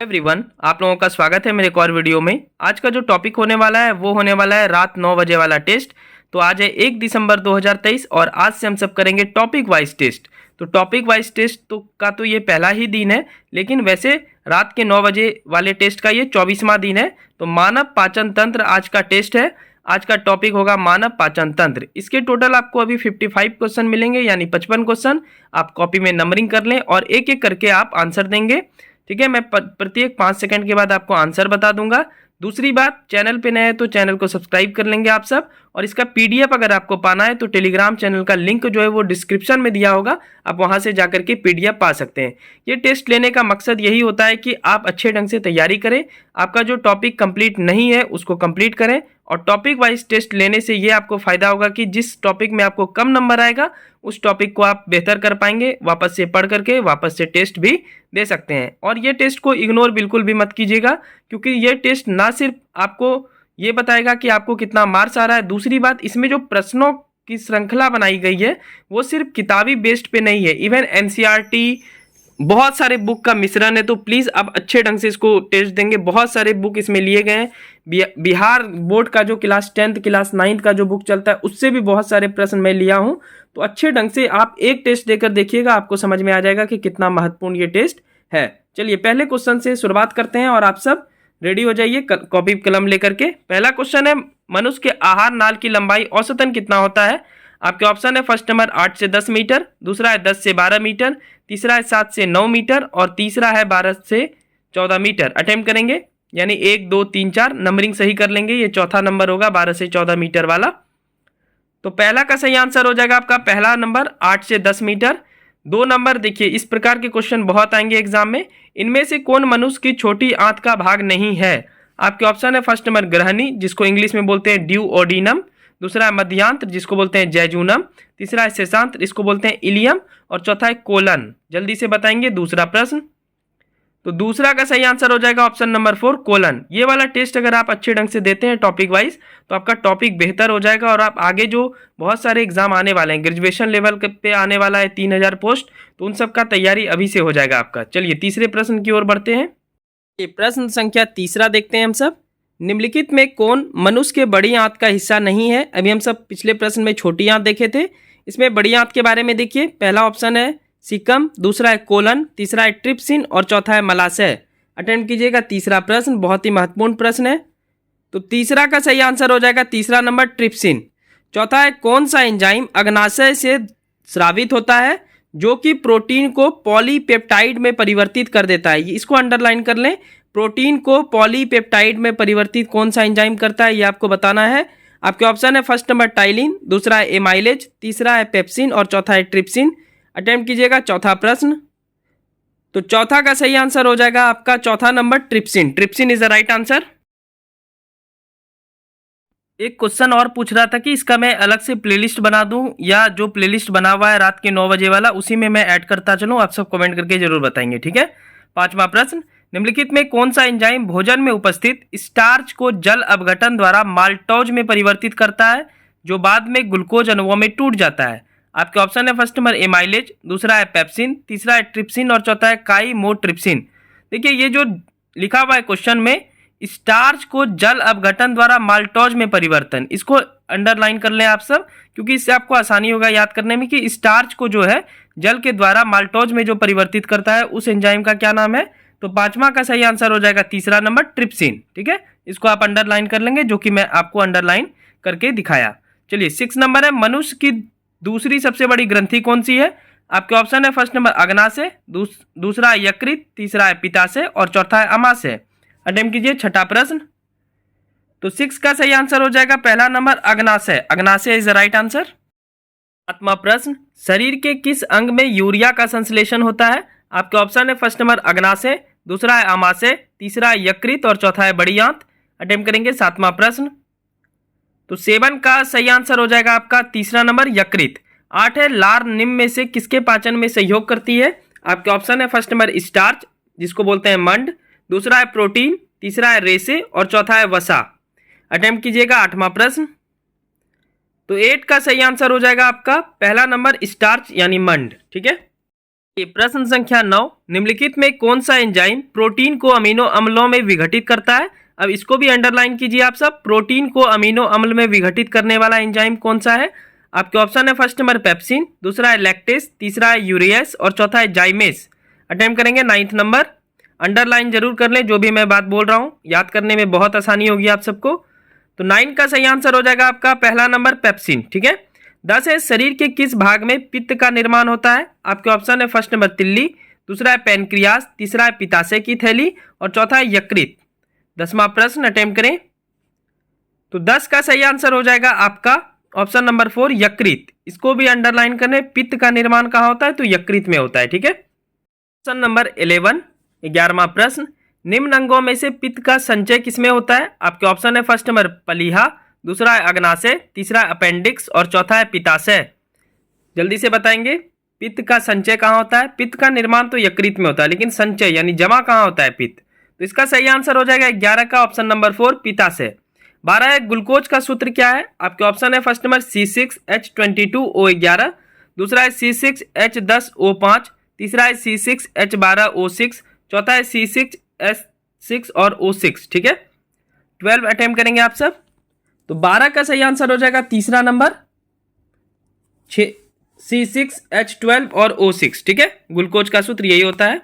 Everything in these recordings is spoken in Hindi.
एवरीवन, आप लोगों का स्वागत है मेरे एक और वीडियो में। आज का जो टॉपिक होने वाला है वो होने वाला है रात 9 बजे वाला टेस्ट। तो आज है 1 दिसंबर 2023 और आज से हम सब करेंगे टॉपिक वाइज टेस्ट। तो टॉपिक वाइज टेस्ट का ये पहला ही दिन है, लेकिन वैसे रात के 9 बजे वाले टेस्ट का ये 24वां दिन है। तो मानव पाचन तंत्र आज का टेस्ट है। आज का टॉपिक होगा मानव पाचन तंत्र। इसके टोटल आपको अभी 55 क्वेश्चन मिलेंगे, यानी 55 क्वेश्चन। आप कॉपी में नंबरिंग कर लें और एक एक करके आप आंसर देंगे, ठीक है। मैं प्रत्येक 5 सेकंड के बाद आपको आंसर बता दूंगा। दूसरी बात, चैनल पे नए हैं तो चैनल को सब्सक्राइब कर लेंगे आप सब। और इसका पीडीएफ अगर आपको पाना है तो टेलीग्राम चैनल का लिंक जो है वो डिस्क्रिप्शन में दिया होगा, आप वहां से जाकर के पीडीएफ पा सकते हैं। ये टेस्ट लेने का मकसद यही होता है कि आप अच्छे ढंग से तैयारी करें, आपका जो टॉपिक कंप्लीट नहीं है उसको कंप्लीट करें। और टॉपिक वाइज टेस्ट लेने से ये आपको फायदा होगा कि जिस टॉपिक में आपको कम नंबर आएगा उस टॉपिक को आप बेहतर कर पाएंगे, वापस से पढ़ करके वापस से टेस्ट भी दे सकते हैं। और ये टेस्ट को इग्नोर बिल्कुल भी मत कीजिएगा, क्योंकि ये टेस्ट ना सिर्फ आपको ये बताएगा कि आपको कितना मार्क्स आ रहा है, दूसरी बात इसमें जो प्रश्नों की श्रृंखला बनाई गई है वो सिर्फ किताबी बेस्ड पे नहीं है, इवन एनसीईआरटी बहुत सारे बुक का मिश्रण है। तो प्लीज़ आप अच्छे ढंग से इसको टेस्ट देंगे। बहुत सारे बुक इसमें लिए गए हैं। बिहार बोर्ड का जो क्लास 10th क्लास 9th का जो बुक चलता है उससे भी बहुत सारे प्रश्न मैं लिया हूँ। तो अच्छे ढंग से आप एक टेस्ट देकर देखिएगा, आपको समझ में आ जाएगा कि कितना महत्वपूर्ण ये टेस्ट है। चलिए पहले क्वेश्चन से शुरुआत करते हैं और आप सब रेडी हो जाइए कॉपी कलम लेकर के। पहला क्वेश्चन है, मनुष्य के आहार नाल की लंबाई औसतन कितना होता है? आपके ऑप्शन है फर्स्ट नंबर 8 से 10 मीटर, दूसरा है 10 से 12 मीटर, तीसरा है 7 से 9 मीटर और तीसरा है 12 से 14 मीटर। अटेम्प्ट करेंगे, यानी 1 2 3 4 नंबरिंग सही कर लेंगे। ये चौथा नंबर होगा 12 से 14 मीटर वाला। तो पहला का सही आंसर हो जाएगा आपका पहला नंबर 8 से 10 मीटर। 2 नंबर देखिए, इस प्रकार के क्वेश्चन बहुत आएंगे एग्जाम में। इनमें से कौन मनुष्य की छोटी आंत का भाग नहीं है? आपके ऑप्शन है फर्स्ट नंबर ग्रहणी, जिसको इंग्लिश में बोलते हैं ड्यूओडिनम, दूसरा है मध्यांत्र जिसको बोलते हैं जैजूनम, तीसरा है शेषांत्र जिसको बोलते हैं इलियम और चौथा है कोलन। जल्दी से बताएंगे दूसरा प्रश्न। तो दूसरा का सही आंसर हो जाएगा ऑप्शन नंबर 4 कोलन। ये वाला टेस्ट अगर आप अच्छे ढंग से देते हैं टॉपिक वाइज तो आपका टॉपिक बेहतर हो जाएगा और आप आगे जो बहुत सारे एग्जाम आने वाले हैं, ग्रेजुएशन लेवल पे आने वाला है 3000 पोस्ट, तो उन सब का तैयारी अभी से हो जाएगा आपका। चलिए तीसरे प्रश्न की ओर बढ़ते हैं। ये प्रश्न संख्या तीसरा देखते हैं हम सब। निम्नलिखित में कौन मनुष्य के बड़ी आंत का हिस्सा नहीं है? अभी हम सब पिछले प्रश्न में छोटी आंत देखे थे, इसमें बड़ी आंत के बारे में देखिए। पहला ऑप्शन है सीकम, दूसरा है कोलन, तीसरा है ट्रिप्सिन और चौथा है मलाशय। अटेम्प्ट कीजिएगा तीसरा प्रश्न, बहुत ही महत्वपूर्ण प्रश्न है। तो तीसरा का सही आंसर हो जाएगा तीसरा नंबर ट्रिप्सिन। चौथा है कौन सा एंजाइम अग्नाशय से स्रावित होता है जो कि प्रोटीन को पॉलीपेप्टाइड में परिवर्तित कर देता है? इसको अंडरलाइन कर लें, प्रोटीन को पॉलीपेप्टाइड में परिवर्तित कौन सा एंजाइम करता है ये आपको बताना है। आपके ऑप्शन है फर्स्ट नंबर टाइलिन, दूसरा है एमाइलेज, तीसरा है पेप्सिन और चौथा है ट्रिप्सिन। अटेम्प्ट कीजिएगा चौथा प्रश्न। तो चौथा का सही आंसर हो जाएगा आपका चौथा number trypsin. Trypsin is the right answer. एक क्वेश्चन और पूछ रहा था कि इसका मैं अलग से प्लेलिस्ट बना दूं या जो प्लेलिस्ट बना हुआ है रात के 9 बजे वाला उसी में मैं ऐड करता चलूं। आप सब कमेंट करके जरूर बताएंगे, ठीक है। पांचवा प्रश्न, निम्नलिखित में कौन सा एंजाइम भोजन में उपस्थित स्टार्च को जल अपघटन द्वारा माल्टोज में परिवर्तित करता है जो बाद में ग्लूकोज अणुओं में टूट जाता है? आपके ऑप्शन है फर्स्ट नंबर एमाइलेज, दूसरा है पेप्सिन, तीसरा है ट्रिप्सिन और चौथा है काइमोट्रिप्सिन। देखिए ये जो लिखा हुआ है क्वेश्चन में, स्टार्च को जल अपघटन द्वारा माल्टोज में परिवर्तन, इसको अंडरलाइन कर लें आप सब, क्योंकि इससे आपको आसानी होगा याद करने में कि स्टार्च को जो है जल के द्वारा माल्टोज में जो परिवर्तित करता है उस एंजाइम का क्या नाम है? तो पांचवा का सही आंसर हो जाएगा तीसरा नंबर ट्रिप्सिन, ठीक है। इसको आप अंडरलाइन कर लेंगे, जो कि मैं आपको अंडरलाइन करके दिखाया। चलिए 6 नंबर है, मनुष्य की दूसरी सबसे बड़ी ग्रंथि कौन सी है? आपके ऑप्शन है फर्स्ट नंबर अग्नाशय, दूसरा है यकृत, तीसरा है पित्ताशय और चौथा है अमाशय। अटेम्प्ट कीजिए छठा प्रश्न। तो 6 का सही आंसर हो जाएगा पहला नंबर अग्नाशय। अग्नाशय इज द राइट आंसर। सातवां प्रश्न, शरीर के किस अंग में यूरिया का संश्लेषण होता है? आपके ऑप्शन है फर्स्ट नंबर अग्नाशय, दूसरा है अमाशय, तीसरा है यकृत और चौथा है बड़ी आंत। अटेम्प्ट करेंगे सातवां प्रश्न। तो 7 का सही आंसर हो जाएगा आपका तीसरा नंबर यकृत। 8 है लार निम्न में से किसके पाचन में सहयोग करती है? आपके ऑप्शन है फर्स्ट नंबर स्टार्च जिसको बोलते हैं मंड, दूसरा है प्रोटीन, तीसरा है रेसे और चौथा है वसा। अटेम्प्ट कीजिएगा आठवां प्रश्न। तो 8 का सही आंसर हो जाएगा आपका पहला नंबर स्टार्च यानी मंड, ठीक है। ये प्रश्न संख्या 9, निम्नलिखित में कौन सा एंजाइम प्रोटीन को अमीनो अम्लों में विघटित करता है। अब इसको भी अंडरलाइन कीजिए आप सब। प्रोटीन को अमीनो अम्ल में विघटित करने वाला एंजाइम कौन सा है। आपके ऑप्शन है फर्स्ट नंबर पेप्सिन, दूसरा है लैक्टेस, तीसरा है यूरियस और चौथा है जाइमेस। अटेम्प्ट करेंगे 9th नंबर। अंडरलाइन जरूर कर लें जो भी मैं बात बोल रहा हूँ, याद करने में बहुत आसानी होगी आप सबको। तो 9 का सही आंसर हो जाएगा आपका पहला नंबर पेप्सिन। ठीक है। 10 है शरीर के किस भाग में पित्त का निर्माण होता है। आपके ऑप्शन है फर्स्ट नंबर तिल्ली, दूसरा है पैनक्रियास, तीसरा है पित्ताशय की थैली और चौथा है यकृत। 10वां प्रश्न अटेम्प्ट करें। तो 10 का सही आंसर हो जाएगा आपका ऑप्शन नंबर 4 यकृत। इसको भी अंडरलाइन करें। पित्त का निर्माण कहाँ होता है तो यकृत में होता है। ठीक है। क्वेश्चन नंबर 11, 11वां प्रश्न, निम्न अंगों में से पित्त का संचय किसमें होता है। आपके ऑप्शन है फर्स्ट नंबर पलीहा, दूसरा है अग्नाशय, तीसरा है अपेंडिक्स और चौथा है पित्ताशय। जल्दी से बताएंगे पित्त का संचय कहाँ होता है। पित्त का निर्माण तो यकृत में होता है, लेकिन संचय यानी जमा कहाँ होता है पित्त। तो इसका सही आंसर हो जाएगा 11 का ऑप्शन नंबर 4 पित्ताशय। 12 है ग्लूकोज का सूत्र क्या है। आपके ऑप्शन है फर्स्ट नंबर C6H22O11, दूसरा है C6H10O5, तीसरा है C6H12O6, चौथा है C6H6 और O6। ठीक है। 12 अटेम्प्ट करेंगे आप सब। तो 12 का सही आंसर हो जाएगा तीसरा नंबर C6H12 और O6। ठीक है। ग्लूकोज का सूत्र यही होता है।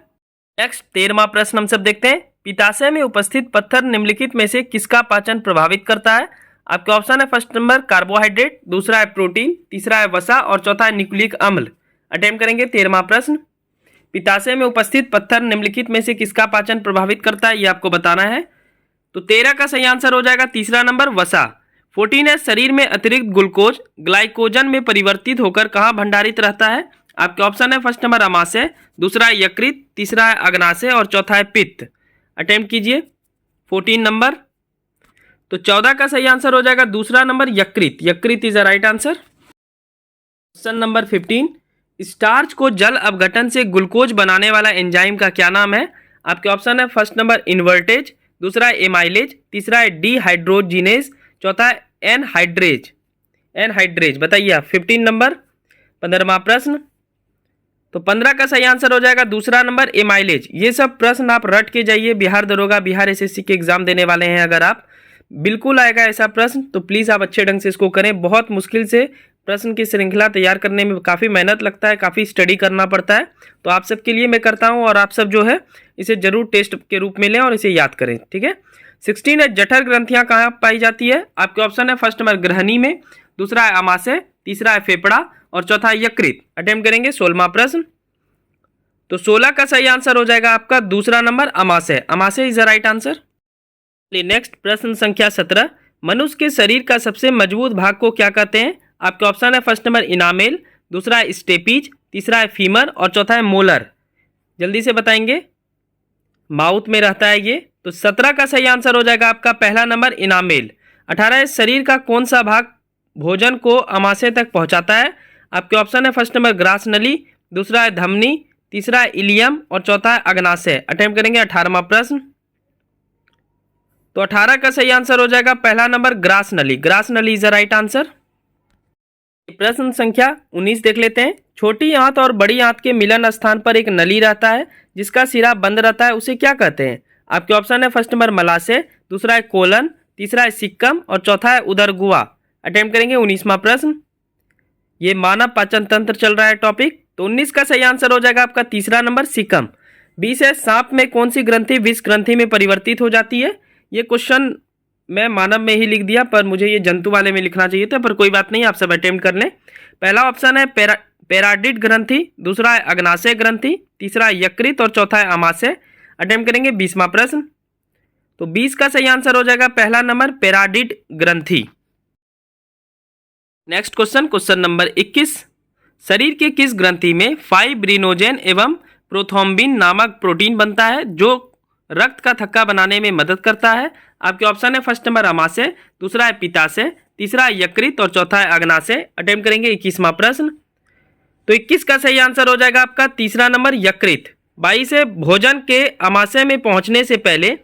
नेक्स्ट 13वां प्रश्न हम सब देखते हैं। पित्ताशय में उपस्थित पत्थर निम्नलिखित में से किसका पाचन प्रभावित करता है। आपके ऑप्शन है फर्स्ट नंबर कार्बोहाइड्रेट, दूसरा है प्रोटीन, तीसरा है वसा और चौथा है न्यूक्लिक अम्ल। अटेम्प्ट करेंगे 13वां प्रश्न। पित्ताशय में उपस्थित पत्थर निम्नलिखित में से किसका पाचन प्रभावित करता है, ये आपको बताना है। तो 13 का सही आंसर हो जाएगा तीसरा नंबर वसा। 14 है शरीर में अतिरिक्त ग्लूकोज ग्लाइकोजन में परिवर्तित होकर कहाँ भंडारित रहता है। आपके ऑप्शन है फर्स्ट नंबर अमाशय, दूसरा है यकृत, तीसरा है अग्नाशय और चौथा है पित्त। अटेम्प्ट कीजिए 14 नंबर। तो 14 का सही आंसर हो जाएगा दूसरा नंबर यकृत। यकृत is a right answer. Question number 15, starch को जल अपघटन से ग्लूकोज बनाने वाला एंजाइम का क्या नाम है। आपके ऑप्शन है फर्स्ट नंबर इन्वर्टेज, दूसरा है एमाइलेज, तीसरा है डीहाइड्रोजिनेज, चौथा है एनहाइड्रेज। बताइए आप 15 नंबर। 15वां प्रश्न। तो 15 का सही आंसर हो जाएगा दूसरा नंबर एमाइलेज। ये सब प्रश्न आप रट के जाइए। बिहार दरोगा, बिहार एसएससी के एग्जाम देने वाले हैं अगर आप, बिल्कुल आएगा ऐसा प्रश्न। तो प्लीज़ आप अच्छे ढंग से इसको करें। बहुत मुश्किल से प्रश्न की श्रृंखला तैयार करने में काफ़ी मेहनत लगता है, काफ़ी स्टडी करना पड़ता है। तो आप सबके लिए मैं करता हूँ और आप सब जो है इसे जरूर टेस्ट के रूप में लें और इसे याद करें। ठीक है। 16 है जठर ग्रंथियाँ कहाँ पाई जाती है। आपके ऑप्शन है फर्स्ट नंबर ग्रहणी में, दूसरा है अमाशय, तीसरा है फेफड़ा और चौथा है यकृत। अटेम्प्ट करेंगे 16वां प्रश्न। तो 16 का सही आंसर हो जाएगा आपका दूसरा नंबर अमाशय। अमाशय is the right answer. Next प्रश्न संख्या 17, मनुष्य के शरीर का सबसे मजबूत भाग को क्या कहते हैं। आपके ऑप्शन है फर्स्ट नंबर इनामेल, दूसरा है स्टेपीज, तीसरा है फीमर और चौथा है मोलर। जल्दी से बताएंगे। माउथ में रहता है ये। तो 17 का सही आंसर हो जाएगा आपका पहला नंबर इनामेल। 18 है शरीर का कौन सा भाग भोजन को अमाशय तक पहुंचाता है। आपके ऑप्शन है फर्स्ट नंबर ग्रास नली, दूसरा है धमनी, तीसरा है इलियम और चौथा है अग्नाशय। अटेम्प्ट करेंगे 18वां प्रश्न। तो 18 का सही आंसर हो जाएगा पहला नंबर ग्रास नली। ग्रास नली इज द राइट आंसर। प्रश्न संख्या 19 देख लेते हैं। छोटी आंत और बड़ी आंत के मिलन स्थान पर एक नली रहता है जिसका सिरा बंद रहता है, उसे क्या कहते हैं। आपके ऑप्शन है फर्स्ट नंबर मलाशय, दूसरा है कोलन, तीसरा है सिक्कम और चौथा है उदरगुआ। अटेम्प्ट करेंगे 19वां प्रश्न। ये मानव पाचन तंत्र चल रहा है टॉपिक। तो 19 का सही आंसर हो जाएगा आपका तीसरा नंबर सिक्कम। 20 है सांप में कौन सी ग्रंथि विष ग्रंथि में परिवर्तित हो जाती है। ये क्वेश्चन मैं मानव में ही लिख दिया, पर मुझे ये जंतु वाले में लिखना चाहिए था, पर कोई बात नहीं, आप सब अटेम्प्ट कर लें। पहला ऑप्शन है पेराडिड ग्रंथि, दूसरा है अग्नाशय ग्रंथि, तीसरा है यकृत और चौथा है अमाशय। अटेम्प्ट करेंगे 20वां प्रश्न। तो 20 का सही आंसर हो जाएगा पहला नंबर पेराडिड ग्रंथि। नेक्स्ट क्वेश्चन, क्वेश्चन नंबर 21, शरीर के किस ग्रंथि में फाइब्रिनोजेन एवं प्रोथ्रोम्बिन नामक प्रोटीन बनता है जो रक्त का थक्का बनाने में मदद करता है। आपके ऑप्शन है फर्स्ट नंबर अमाशय, दूसरा है पित्ताशय, तीसरा है यकृत और चौथा है अग्नाशय। अटेम्प्ट करेंगे 21वां प्रश्न। तो 21 का सही आंसर हो जाएगा आपका तीसरा नंबर यकृत। 22 है भोजन के अमाशय में पहुंचने से पहले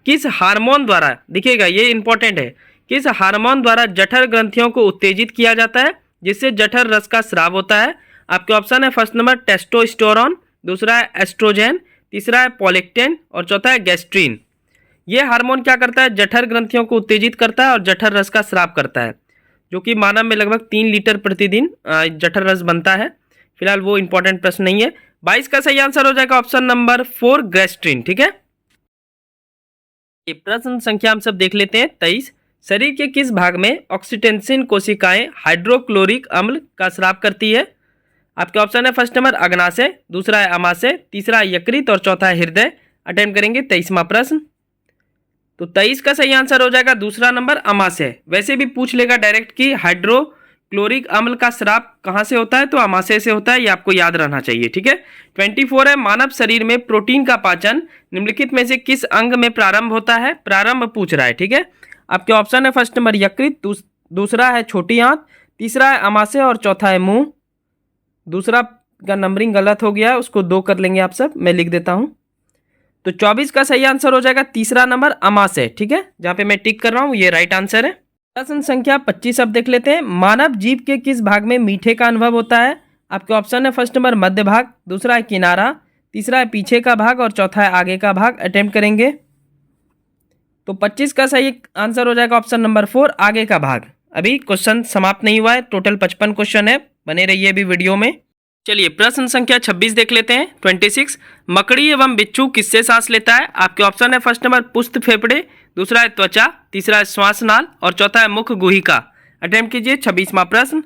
किस हार्मोन द्वारा, दिखेगा ये इंपॉर्टेंट है, किस हार्मोन द्वारा जठर ग्रंथियों को उत्तेजित किया जाता है जिससे जठर रस का स्राव होता है। आपके ऑप्शन है फर्स्ट नंबर टेस्टोस्टेरोन, दूसरा है एस्ट्रोजेन, तीसरा है प्रोलैक्टिन और चौथा है गैस्ट्रीन। ये हार्मोन क्या करता है, जठर ग्रंथियों को उत्तेजित करता है और जठर रस का स्राव करता है, जो कि मानव में लगभग 3 लीटर प्रतिदिन जठर रस बनता है। फिलहाल वो इंपॉर्टेंट प्रश्न नहीं है। 22 का सही आंसर हो जाएगा ऑप्शन नंबर 4 गैस्ट्रीन। ठीक है, ये प्रश्न संख्या हम सब देख लेते हैं 23। शरीर के किस भाग में ऑक्सीटेंसिन कोशिकाएं हाइड्रोक्लोरिक अम्ल का स्राव करती है? आपके ऑप्शन है फर्स्ट नंबर अग्नाशय, दूसरा है अमाशय, तीसरा है यकृत और चौथा है हृदय। अटेम्प्ट करेंगे 23वां प्रश्न। तो 23 का सही आंसर हो जाएगा दूसरा नंबर अमाशय। वैसे भी पूछ लेगा डायरेक्ट कि हाइड्रोक्लोरिक अम्ल का स्राव कहाँ से होता है, तो अमाशय से होता है, ये आपको याद रहना चाहिए। ठीक है, 24 है मानव शरीर में प्रोटीन का पाचन निम्नलिखित में से किस अंग में प्रारंभ होता है? प्रारंभ पूछ रहा है। ठीक है, आपके ऑप्शन है फर्स्ट नंबर यकृत, दूसरा है छोटी आंत, तीसरा है अमाशय और चौथा है मुंह। दूसरा का नंबरिंग गलत हो गया, उसको 2 कर लेंगे आप सब, मैं लिख देता हूं। तो 24 का सही आंसर हो जाएगा तीसरा नंबर अमाशय। ठीक है, जहां पे मैं टिक कर रहा हूं ये राइट आंसर है। प्रश्न संख्या 25 अब देख लेते हैं। मानव जीभ के किस भाग में मीठे का अनुभव होता है? आपके ऑप्शन है फर्स्ट नंबर मध्य भाग, दूसरा है किनारा, तीसरा है पीछे का भाग और चौथा है आगे का भाग। अटेम्प्ट करेंगे। तो 25 का सही आंसर हो जाएगा ऑप्शन नंबर 4 आगे का भाग। अभी क्वेश्चन समाप्त नहीं हुआ है, टोटल 55 क्वेश्चन है, बने रहिए अभी वीडियो में। चलिए प्रश्न संख्या 26 देख लेते हैं। 26 मकड़ी एवं बिच्छू किससे सांस लेता है? आपके ऑप्शन है फर्स्ट नंबर पुष्ट फेफड़े, दूसरा है त्वचा, तीसरा है श्वासनाल और चौथा है मुख गुहिका। अटेम्प्ट कीजिए 26वां प्रश्न।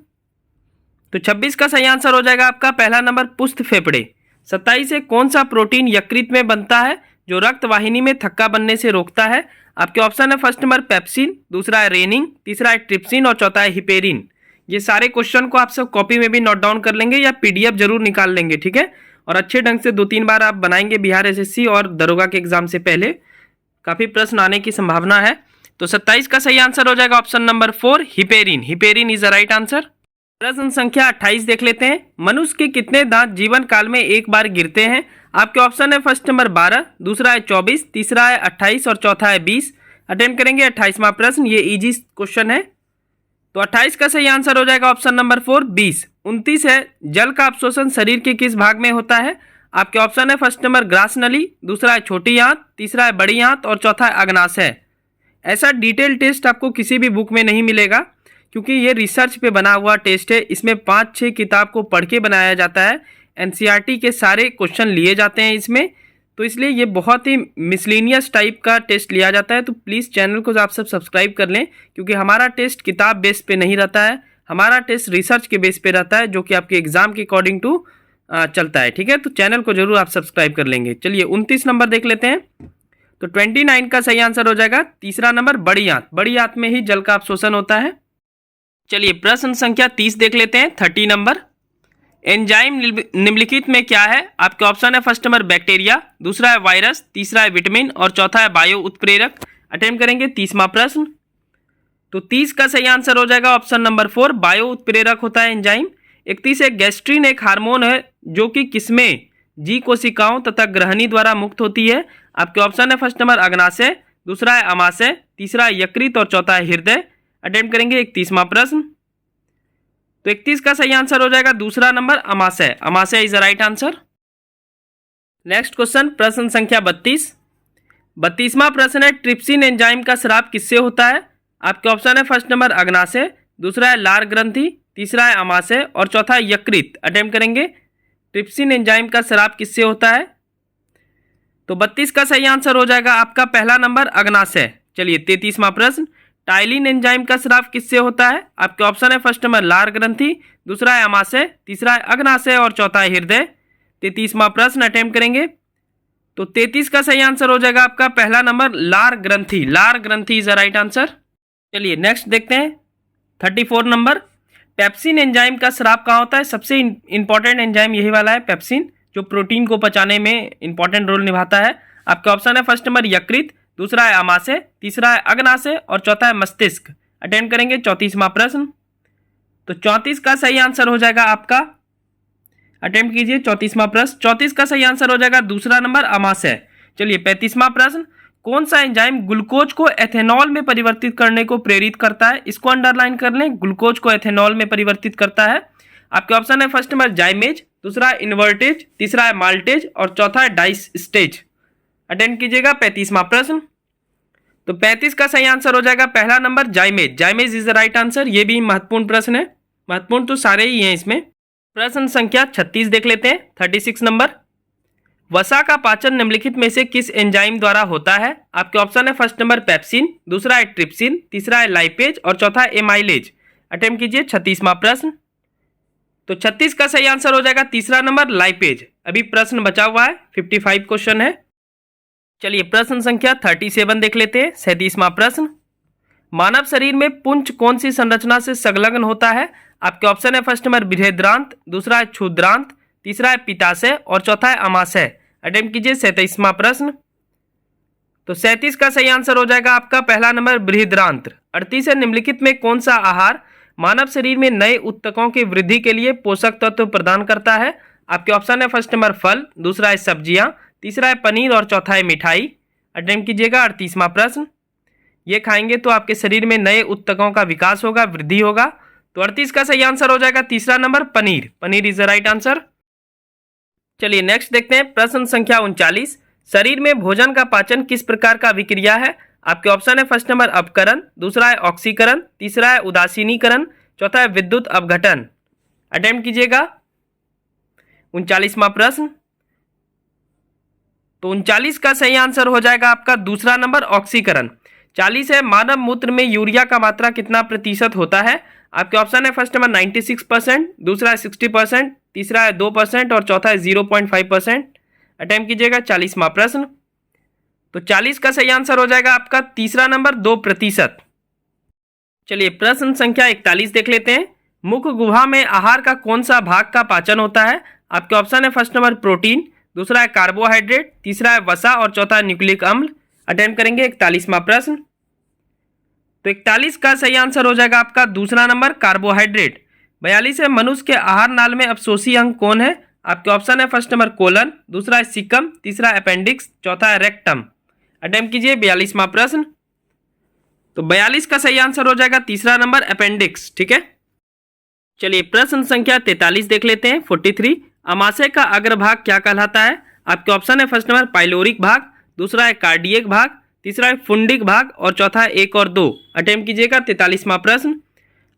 तो 26 का सही आंसर हो जाएगा आपका पहला नंबर पुष्ट फेफड़े। 27 है कौन सा प्रोटीन यकृत में बनता है जो रक्त वाहिनी में थक्का बनने से रोकता है? आपके ऑप्शन है फर्स्ट नंबर पेप्सिन, दूसरा है रेनिन, तीसरा है ट्रिप्सिन और चौथा है हिपेरिन। ये सारे क्वेश्चन को आप सब कॉपी में भी नोट डाउन कर लेंगे या पीडीएफ जरूर निकाल लेंगे। ठीक है, और अच्छे ढंग से 2-3 बार आप बनाएंगे बिहार एसएससी और दरोगा के एग्जाम से पहले, काफी प्रश्न आने की संभावना है। तो 27 का सही आंसर हो जाएगा option number 4 heparin. Heparin is the right answer. प्रश्न संख्या 28 देख लेते हैं। मनुष्य के कितने दांत जीवन काल में एक बार गिरते हैं? आपके ऑप्शन है फर्स्ट नंबर 12, दूसरा है 24, तीसरा है 28 और चौथा है 20। अटेम्प्ट करेंगे 28वां प्रश्न, ये इजी क्वेश्चन है। तो 28 का सही आंसर हो जाएगा ऑप्शन नंबर 4 20। 29 है जल का अवशोषण शरीर के किस भाग में होता है? आपके ऑप्शन है फर्स्ट नंबर ग्रास नली, दूसरा है छोटी आंत, तीसरा है बड़ी आंत और चौथा है अग्नाशय। ऐसा डिटेल टेस्ट आपको किसी भी बुक में नहीं मिलेगा, क्योंकि ये रिसर्च पे बना हुआ टेस्ट है। इसमें 5-6 किताब को पढ़ के बनाया जाता है, एनसीईआरटी के सारे क्वेश्चन लिए जाते हैं इसमें, तो इसलिए ये बहुत ही मिसलेनियस टाइप का टेस्ट लिया जाता है। तो प्लीज़ चैनल को आप सब सब्सक्राइब कर लें, क्योंकि हमारा टेस्ट किताब बेस पे नहीं रहता है, हमारा टेस्ट रिसर्च के बेस पे रहता है, जो कि आपके एग्जाम के अकॉर्डिंग टू चलता है। ठीक है, तो चैनल को जरूर आप सब्सक्राइब कर लेंगे। चलिए 29 नंबर देख लेते हैं। तो 29 का सही आंसर हो जाएगा तीसरा नंबर बड़ी आंत। बड़ी आंत में ही जल का अवशोषण होता है। चलिए प्रश्न संख्या 30 देख लेते हैं। 30 नंबर एंजाइम निम्नलिखित में क्या है? आपके ऑप्शन है फर्स्ट नंबर बैक्टीरिया, दूसरा है वायरस, तीसरा है विटामिन और चौथा है बायो उत्प्रेरक। अटेम्प्ट करेंगे 30वां प्रश्न। तो 30 का सही आंसर हो जाएगा ऑप्शन नंबर 4 बायो उत्प्रेरक होता है एंजाइम। 31 है गैस्ट्रीन एक हार्मोन है जो कि किसमें जी कोशिकाओं तथा ग्रहणी द्वारा मुक्त होती है? आपके ऑप्शन है फर्स्ट नंबर अग्नाशय, दूसरा है अमाशय, तीसरा है यकृत और चौथा है हृदय। अटेम्प्ट करेंगे 31वां प्रश्न। तो 31 का सही आंसर हो जाएगा दूसरा नंबर अमाशय। अमाशय is the right answer. Next question प्रश्न संख्या 32। 32वां प्रश्न है ट्रिप्सिन एंजाइम का स्राव किससे होता है? आपके ऑप्शन है फर्स्ट नंबर अग्नाशय, दूसरा है लार ग्रंथि, तीसरा है अमाशय और चौथा है यकृत। अटेम्प्ट करेंगे ट्रिप्सिन एंजाइम का स्राव किससे होता है? तो 32 का सही आंसर हो जाएगा आपका पहला नंबर अग्नाशय। चलिए 33वां प्रश्न टाइलिन एंजाइम का स्राव किससे होता है? आपके ऑप्शन है फर्स्ट नंबर लार ग्रंथि, दूसरा है अमाशय, तीसरा है अग्नाशय और चौथा है हृदय। 33वां प्रश्न अटेम्प्ट करेंगे। तो 33 का सही आंसर हो जाएगा आपका पहला नंबर लार ग्रंथि। लार ग्रंथि इज द राइट आंसर। चलिए नेक्स्ट देखते हैं 34 नंबर पेप्सिन एंजाइम का स्राव कहाँ होता है? सबसे इंपॉर्टेंट एंजाइम यही वाला है पेप्सिन, जो प्रोटीन को पचाने में इंपॉर्टेंट रोल निभाता है। आपका ऑप्शन है फर्स्ट नंबर यकृत, दूसरा है अमाशय, तीसरा है अग्नाशय और चौथा है मस्तिष्क। अटेम्प्ट करेंगे 34वां प्रश्न। तो 34 का सही आंसर हो जाएगा आपका, अटेम्प्ट कीजिए 34वां प्रश्न। 34 का सही आंसर हो जाएगा दूसरा नंबर अमाशय। चलिए 35वां प्रश्न कौन सा एंजाइम ग्लूकोज को एथेनॉल में परिवर्तित करने को प्रेरित करता है? इसको अंडरलाइन कर लें, ग्लूकोज को एथेनॉल में परिवर्तित करता है। आपके ऑप्शन है फर्स्ट नंबर जाइमेज, दूसरा है इन्वर्टेज, तीसरा है माल्टेज और चौथा है डाइस स्टेज। अटेंड कीजिएगा 35वां प्रश्न। तो 35 का सही आंसर हो जाएगा पहला number जाइमेज। जाइमेज is the right answer. ये भी महत्वपूर्ण प्रश्न है, महत्वपूर्ण तो सारे ही हैं इसमें। प्रश्न संख्या 36 देख लेते हैं, 36 नंबर। वसा का पाचन निम्नलिखित में से किस एंजाइम द्वारा होता है? आपके ऑप्शन है फर्स्ट नंबर पेप्सिन, दूसरा है ट्रिप्सिन, तीसरा है लाइपेज और चौथा है एमाइलेज। अटेम्प्ट कीजिए 36वां प्रश्न। तो 36 का सही आंसर हो जाएगा तीसरा नंबर लाइपेज। अभी प्रश्न बचा हुआ है, 55 क्वेश्चन है। चलिए प्रश्न संख्या 37 देख लेते हैं, 37वां प्रश्न। मानव शरीर में पुंज कौन सी संरचना से संलग्न होता है? आपके ऑप्शन है फर्स्ट नंबर बृहद्रांत, दूसरा है क्षुद्रांत, तीसरा है पित्ताशय और चौथा है अमाशय। अटेम्प्ट कीजिए 37वां प्रश्न। तो 37 का सही आंसर हो जाएगा आपका पहला नंबर बृहद्रांत। 38 है, निम्नलिखित में कौन सा आहार मानव शरीर में नए उत्तकों की वृद्धि के लिए पोषक तत्व प्रदान करता है? आपके ऑप्शन है फर्स्ट नंबर फल, दूसरा है सब्जियां, तीसरा है पनीर और चौथा है मिठाई। अटेम्प्ट कीजिएगा 38वां प्रश्न। ये खाएंगे तो आपके शरीर में नए उत्तकों का विकास होगा, वृद्धि होगा। तो 38 का सही आंसर हो जाएगा तीसरा number paneer. Paneer is the right answer. चलिए नेक्स्ट देखते हैं प्रश्न संख्या 39। शरीर में भोजन का पाचन किस प्रकार का विक्रिया है? आपके ऑप्शन है फर्स्ट नंबर अपकरण, दूसरा है ऑक्सीकरण, तीसरा है उदासीनीकरण, चौथा है विद्युत अपघटन। अटेम्प्ट कीजिएगा 39वां प्रश्न। तो 39 का सही आंसर हो जाएगा आपका दूसरा नंबर ऑक्सीकरण। 40 है, मानव मूत्र में यूरिया का मात्रा कितना प्रतिशत होता है? आपके ऑप्शन है फर्स्ट नंबर 96%, दूसरा है 60%, तीसरा है 2% और चौथा है 0.5%। अटेम्प्ट कीजिएगा 40वां प्रश्न। तो 40 का सही आंसर हो जाएगा आपका तीसरा नंबर 2%। चलिए प्रश्न संख्या 41 देख लेते हैं। मुख गुहा में आहार का कौन सा भाग का पाचन होता है? आपके ऑप्शन है फर्स्ट नंबर प्रोटीन, दूसरा है कार्बोहाइड्रेट, तीसरा है वसा और चौथा है न्यूक्लिक अम्ल। अटेम्प्ट करेंगे 41वां प्रश्न। तो 41 का सही आंसर हो जाएगा आपका दूसरा नंबर कार्बोहाइड्रेट। 42 है, मनुष्य के आहार नाल में अपशोषी अंग कौन है? आपके ऑप्शन है फर्स्ट नंबर कोलन, दूसरा है सिकम, तीसरा है अपेंडिक्स, चौथा है रेक्टम। अटेम्प्ट कीजिए 42वां प्रश्न। तो 42 का सही आंसर हो जाएगा तीसरा नंबर अपेंडिक्स। ठीक है। चलिए प्रश्न संख्या 43 देख लेते हैं, 43। अमाशय का अग्रभाग क्या कहलाता है? आपके ऑप्शन है फर्स्ट नंबर पाइलोरिक भाग, दूसरा है कार्डियक भाग, तीसरा है फुंडिक भाग और चौथा है 1 और 2। अटेम्प्ट कीजिएगा 43वां प्रश्न।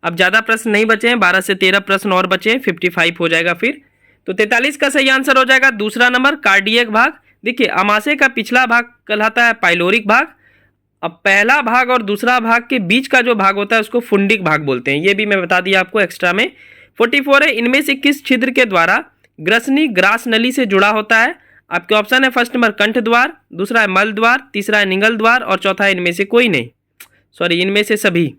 अब ज़्यादा प्रश्न नहीं बचे हैं, 12 से 13 प्रश्न और बचे हैं, 55 हो जाएगा फिर। तो 43 का सही आंसर हो जाएगा दूसरा नंबर कार्डियक भाग। देखिए अमाशय का पिछला भाग कहलाता है पाइलोरिक भाग। अब पहला भाग और दूसरा भाग के बीच का जो भाग होता है उसको फुंडिक भाग बोलते हैं। ये भी मैं बता दिया आपको एक्स्ट्रा में। 44 है, इनमें से किस छिद्र के द्वारा ग्रसनी ग्रास नली से जुड़ा होता है? आपके ऑप्शन है फर्स्ट नंबर कंठ द्वार, दूसरा है मल द्वार, तीसरा है निगल द्वार और चौथा है इनमें से कोई नहीं, सॉरी इनमें से सभी।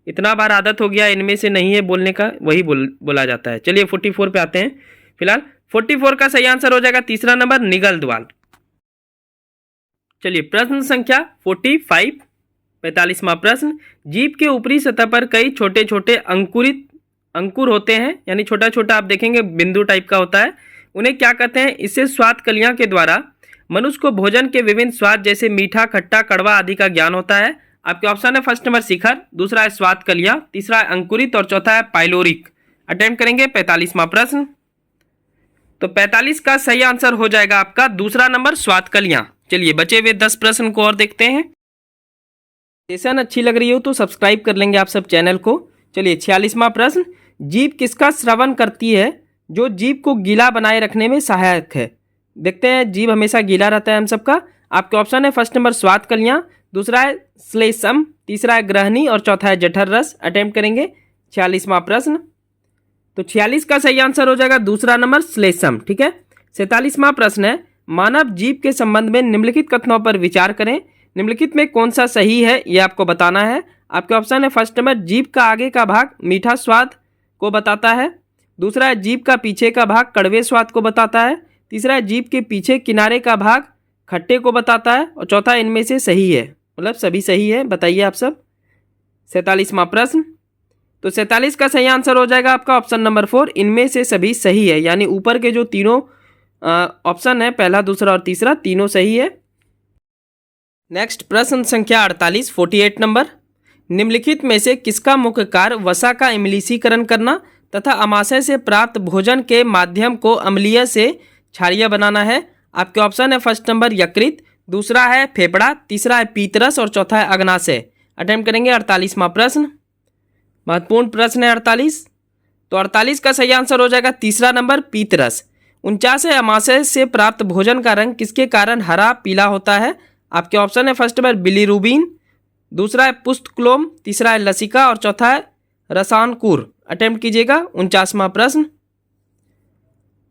इतना बार आदत हो गया इनमें से नहीं है बोलने का, वही बोला जाता है। चलिए 44 पे आते हैं। फिलहाल 44 का सही आंसर हो जाएगा तीसरा नंबर निगल द्वार। चलिए प्रश्न संख्या 45, 45वां प्रश्न। जीभ के ऊपरी सतह पर कई छोटे छोटे अंकुर होते हैं, यानी छोटा छोटा आप देखेंगे बिंदु टाइप का होता है। उन्हें क्या कहते हैं? इससे स्वाद कलियां के द्वारा मनुष्य को भोजन के विभिन्न स्वाद जैसे मीठा, खट्टा, कड़वा आदि का ज्ञान होता है। आपके ऑप्शन है फर्स्ट नंबर शिखर, दूसरा है स्वाद कलियां, तीसरा है अंकुरित और चौथा है पाइलोरिक। अटेम्प्ट करेंगे 45वां प्रश्न। तो 45 का सही आंसर हो जाएगा आपका दूसरा नंबर स्वाद कलियां। चलिए बचे हुए 10 प्रश्न को और देखते हैं। सेशन अच्छी लग रही हो तो सब्सक्राइब कर लेंगे आप सब चैनल को। चलिए 46वां प्रश्न। जीभ किसका श्रवण करती है जो जीभ को गीला बनाए रखने में सहायक है? देखते हैं, जीभ हमेशा गीला रहता है हम सबका। आपके ऑप्शन है फर्स्ट नंबर स्वाद कलियां, दूसरा है श्लेष्म, तीसरा है ग्रहणी और चौथा है जठर रस। अटेम्प्ट करेंगे 46वां प्रश्न। तो 46 का सही आंसर हो जाएगा दूसरा नंबर श्लेष्म। ठीक है। 47वां प्रश्न है, मानव जीभ के संबंध में निम्नलिखित कथनों पर विचार करें। निम्नलिखित में कौन सा सही है ये आपको बताना है। आपके ऑप्शन है फर्स्ट नंबर जीभ का आगे का भाग मीठा स्वाद को बताता है, दूसरा है जीभ का पीछे का भाग कड़वे स्वाद को बताता है, तीसरा है जीभ के पीछे किनारे का भाग खट्टे को बताता है और चौथा इनमें से सही है, मतलब सभी सही है। बताइए आप सब। 47वां प्रश्न। तो 47 का सही आंसर हो जाएगा आपका ऑप्शन नंबर 4, इनमें से सभी सही है। यानी ऊपर के जो तीनों ऑप्शन है, पहला, दूसरा और तीसरा, तीनों सही है। नेक्स्ट प्रश्न संख्या 48, 48 नंबर। निम्नलिखित में से किसका मुख्य कार्य वसा का इमलीसीकरण करना तथा अमाशय से प्राप्त भोजन के माध्यम को अम्लीय से क्षारीय बनाना है। आपके ऑप्शन है फर्स्ट नंबर यकृत, दूसरा है फेफड़ा, तीसरा है पीतरस और चौथा है अग्नाशय। अटेम्प्ट करेंगे 48वां प्रश्न, महत्वपूर्ण प्रश्न है 48। तो 48 का सही आंसर हो जाएगा तीसरा नंबर पीतरस। 49 है अमाशय से प्राप्त भोजन का रंग किसके कारण हरा पीला होता है। आपके ऑप्शन है फर्स्ट नंबर बिलीरुबिन, दूसरा है पुष्टक्लोम, तीसरा है लसिका और चौथा है रसायनकुर। अटेम्प्ट कीजिएगा 49वां प्रश्न।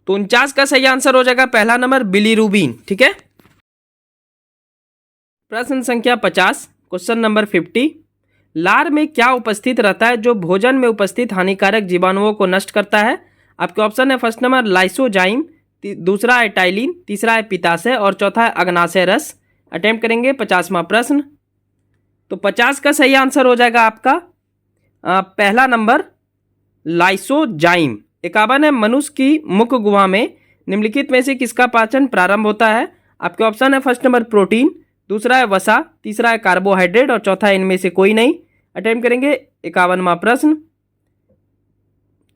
तो 49 का सही आंसर हो जाएगा पहला नंबर बिलीरुबिन। ठीक है। प्रश्न संख्या 50, क्वेश्चन नंबर 50। लार में क्या उपस्थित रहता है जो भोजन में उपस्थित हानिकारक जीवाणुओं को नष्ट करता है। आपके ऑप्शन है फर्स्ट नंबर लाइसोजाइम, दूसरा है टाइलिन, तीसरा है पित्ताशय और चौथा है अग्नाशय रस। अटेम्प्ट करेंगे 50वां प्रश्न। तो 50 का सही आंसर हो जाएगा आपका पहला नंबर लाइसोजाइम। 51 है मनुष्य की मुख गुहा में निम्नलिखित में से किसका पाचन प्रारंभ होता है। आपके ऑप्शन है फर्स्ट नंबर प्रोटीन, दूसरा है वसा, तीसरा है कार्बोहाइड्रेट और चौथा है इनमें से कोई नहीं। अटेम्प्ट करेंगे 51वां प्रश्न।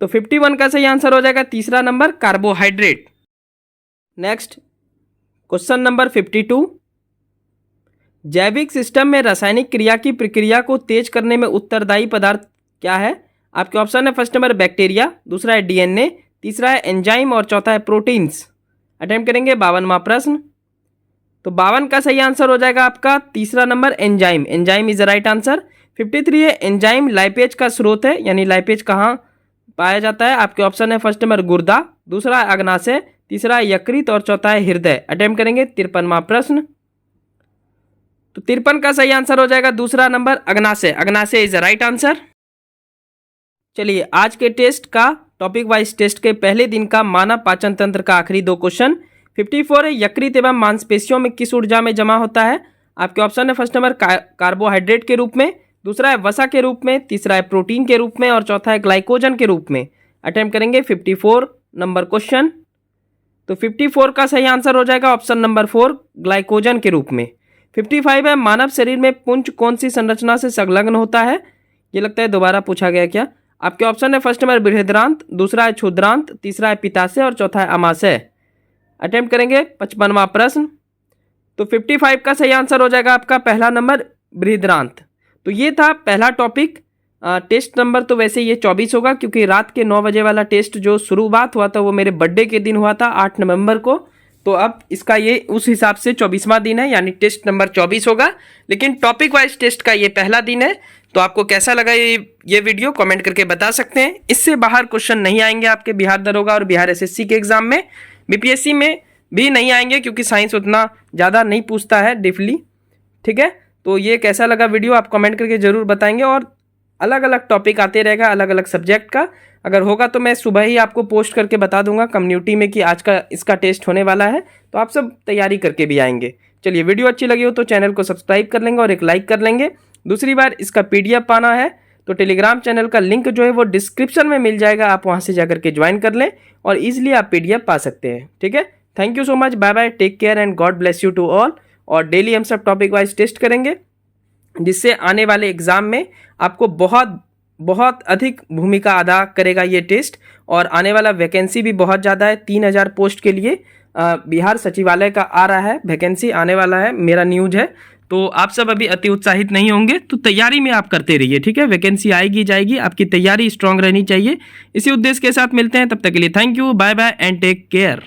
तो 51 का सही आंसर हो जाएगा तीसरा number carbohydrate. Next question number 52। जैविक सिस्टम में रासायनिक क्रिया की प्रक्रिया को तेज करने में उत्तरदायी पदार्थ क्या है। आपके ऑप्शन है फर्स्ट नंबर बैक्टीरिया, दूसरा है डीएनए, तीसरा है एंजाइम और चौथा है प्रोटीन्स। अटेम्प्ट करेंगे 52वां प्रश्न। तो 52 का सही आंसर हो जाएगा आपका तीसरा number enzyme. Enzyme is the right answer. 53 है एंजाइम लाइपेज का स्रोत है, यानी लाइपेज कहाँ पाया जाता है। आपके ऑप्शन है फर्स्ट नंबर गुर्दा, दूसरा है अग्नाशय, तीसरा है यकृत और चौथा है हृदय। अटेम्प्ट करेंगे 53वां प्रश्न। तो 53 का सही आंसर हो जाएगा दूसरा नंबर अग्नाशय। अग्नाशय इज द राइट आंसर। चलिए आज के टेस्ट का टॉपिक वाइज टेस्ट के पहले दिन का मानव पाचन तंत्र का आखिरी दो क्वेश्चन। 54 है यकृत एवं मांसपेशियों में किस ऊर्जा में जमा होता है। आपके ऑप्शन है फर्स्ट नंबर कार्बोहाइड्रेट के रूप में, दूसरा है वसा के रूप में, तीसरा है प्रोटीन के रूप में और चौथा है ग्लाइकोजन के रूप में। अटेम्प्ट करेंगे 54 नंबर क्वेश्चन। तो 54 का सही आंसर हो जाएगा ऑप्शन नंबर 4 ग्लाइकोजन के रूप में। 55 है मानव शरीर में पुंज कौन सी संरचना से संलग्न होता है। ये लगता है दोबारा पूछा गया क्या। आपके ऑप्शन है फर्स्ट नंबर बृहद्रांत, दूसरा है क्षुद्रांत, तीसरा है पित्ताशय और चौथा है अमाशय। अटेम्प्ट करेंगे 55वां प्रश्न। तो 55 का सही आंसर हो जाएगा आपका पहला नंबर बृहद्रांत। तो ये था पहला टॉपिक। टेस्ट नंबर तो वैसे ये 24 होगा क्योंकि रात के 9 बजे वाला टेस्ट जो शुरुआत हुआ था वो मेरे बर्थडे के दिन हुआ था 8 नवंबर को। तो अब इसका ये उस हिसाब से 24वां दिन है, यानी टेस्ट नंबर 24 होगा। लेकिन टॉपिक वाइज टेस्ट का ये पहला दिन है। तो आपको कैसा लगा ये वीडियो कमेंट करके बता सकते हैं। इससे बाहर क्वेश्चन नहीं आएंगे आपके बिहार दरोगा और बिहार एसएससी के एग्जाम में, बीपीएससी में भी नहीं आएंगे क्योंकि साइंस उतना ज़्यादा नहीं पूछता है डीपली। ठीक है। तो ये कैसा लगा वीडियो आप कमेंट करके ज़रूर बताएंगे और अलग अलग टॉपिक आते रहेगा अलग अलग सब्जेक्ट का। अगर होगा तो मैं सुबह ही आपको पोस्ट करके बता दूंगा कम्युनिटी में कि आज का इसका टेस्ट होने वाला है, तो आप सब तैयारी करके भी आएंगे। चलिए वीडियो अच्छी लगी हो तो चैनल को सब्सक्राइब कर लेंगे और एक लाइक कर लेंगे। दूसरी बार इसका पीडीएफ पाना है तो टेलीग्राम चैनल का लिंक जो है वो डिस्क्रिप्शन में मिल जाएगा, आप वहाँ से जाकर के ज्वाइन कर लें और ईजिली आप पीडीएफ पा सकते हैं। ठीक है। Thank you so much, bye bye, take care and God bless you to all. और डेली हम सब टॉपिक वाइज टेस्ट करेंगे जिससे आने वाले एग्जाम में आपको बहुत अधिक भूमिका अदा करेगा ये टेस्ट। और आने वाला वैकेंसी भी बहुत ज़्यादा है, 3000 पोस्ट के लिए बिहार सचिवालय का आ रहा है वैकेंसी आने वाला है, मेरा न्यूज है। तो आप सब अभी अति उत्साहित नहीं होंगे तो तैयारी में आप करते रहिए। ठीक है। वैकेंसी आएगी जाएगी, आपकी तैयारी स्ट्रांग रहनी चाहिए। इसी उद्देश्य के साथ मिलते हैं, तब तक के लिए thank you, bye bye and take care.